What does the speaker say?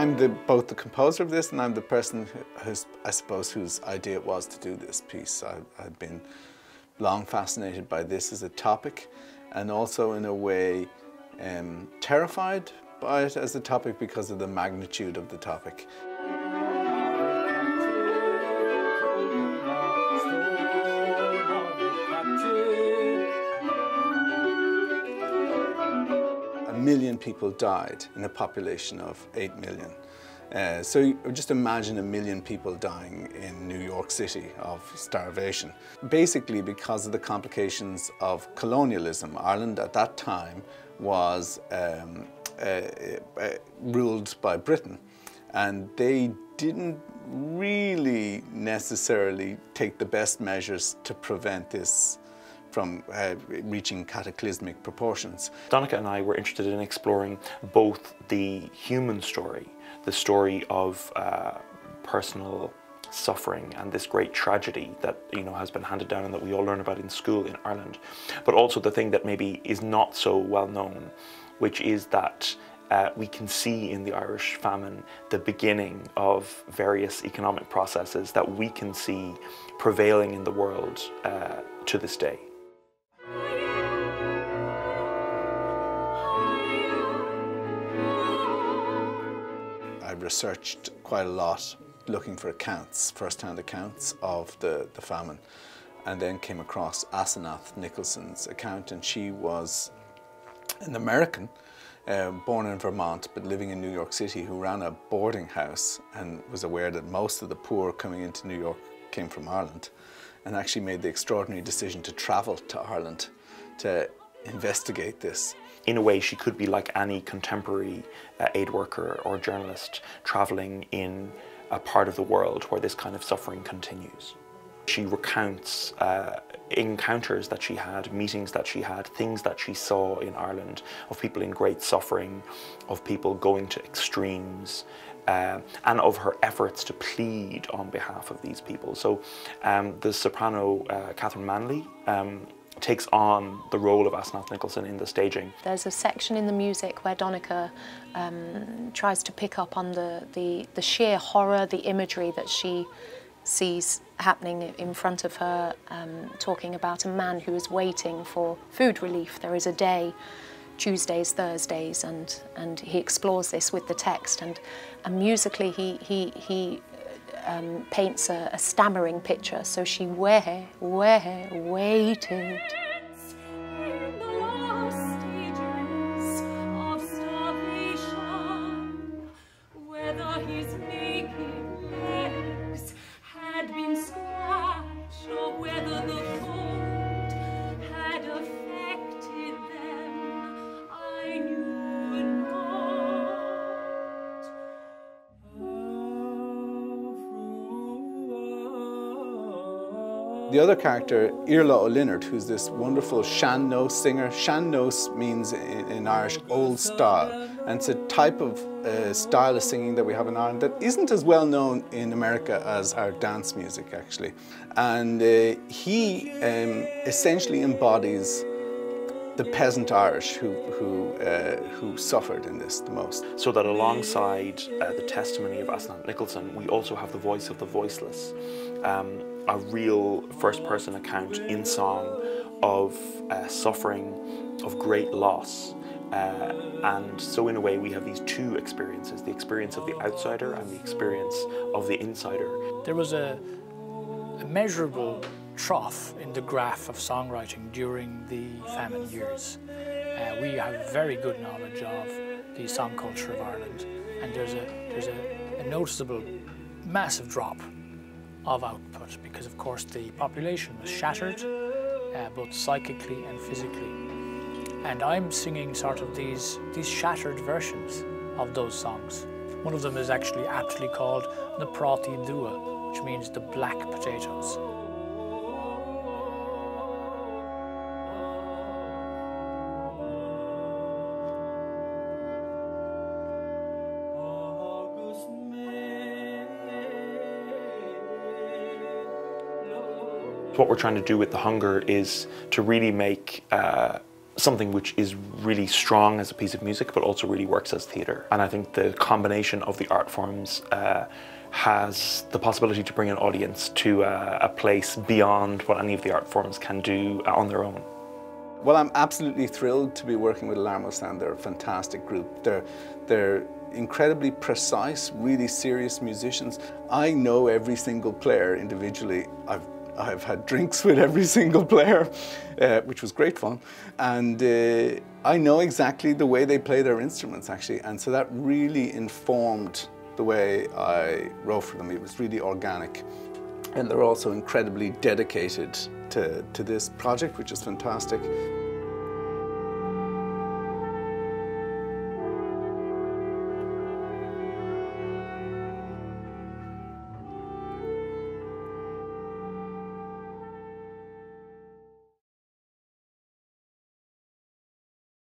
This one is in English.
I'm both the composer of this and I'm the person I suppose, whose idea it was to do this piece. I've been long fascinated by this as a topic, and also in a way terrified by it as a topic because of the magnitude of the topic. A million people died in a population of 8 million. So you just imagine 1 million people dying in New York City of starvation. Basically because of the complications of colonialism. Ireland at that time was ruled by Britain, and they didn't really necessarily take the best measures to prevent this from reaching cataclysmic proportions. Donnacha and I were interested in exploring both the human story, the story of personal suffering and this great tragedy that has been handed down and that we all learn about in school in Ireland, but also the thing that maybe is not so well known, which is that we can see in the Irish famine the beginning of various economic processes that we can see prevailing in the world to this day. I researched quite a lot looking for accounts, first-hand accounts of the famine, and then came across Asenath Nicholson's account, and she was an American born in Vermont but living in New York City, who ran a boarding house and was aware that most of the poor coming into New York came from Ireland, and actually made the extraordinary decision to travel to Ireland to investigate this. In a way, she could be like any contemporary aid worker or journalist traveling in a part of the world where this kind of suffering continues. She recounts encounters that she had, meetings that she had, things that she saw in Ireland of people in great suffering, of people going to extremes, and of her efforts to plead on behalf of these people. So the soprano Katherine Manley takes on the role of Asenath Nicholson in the staging. There's a section in the music where Donnacha tries to pick up on the sheer horror, the imagery that she sees happening in front of her, talking about a man who is waiting for food relief. There is a day, Tuesdays, Thursdays, and he explores this with the text, and musically he paints a stammering picture. So she waited. The other character, Iarla Ó Lionáird, who's this wonderful sean-nós singer. Sean-nós means in Irish old style, and it's a type of style of singing that we have in Ireland that isn't as well known in America as our dance music, actually. And he essentially embodies the peasant Irish who suffered in this the most. So that alongside the testimony of Asenath Nicholson, we also have the voice of the voiceless. A real first-person account in song of suffering, of great loss. And so in a way we have these two experiences, the experience of the outsider and the experience of the insider. There was a measurable trough in the graph of songwriting during the famine years. We have very good knowledge of the song culture of Ireland, and there's a noticeable, massive drop of output because, of course, the population was shattered, both psychically and physically. And I'm singing sort of these shattered versions of those songs. One of them is actually aptly called the Prátaí Dua, which means the black potatoes. What we're trying to do with The Hunger is to really make something which is really strong as a piece of music, but also really works as theatre. And I think the combination of the art forms has the possibility to bring an audience to a place beyond what any of the art forms can do on their own. Well, I'm absolutely thrilled to be working with Iarla Ó Lionáird. They're a fantastic group. They're incredibly precise, really serious musicians. I know every single player individually. I've had drinks with every single player, which was great fun. And I know exactly the way they play their instruments, actually. And so that really informed the way I wrote for them. It was really organic. And they're also incredibly dedicated to this project, which is fantastic.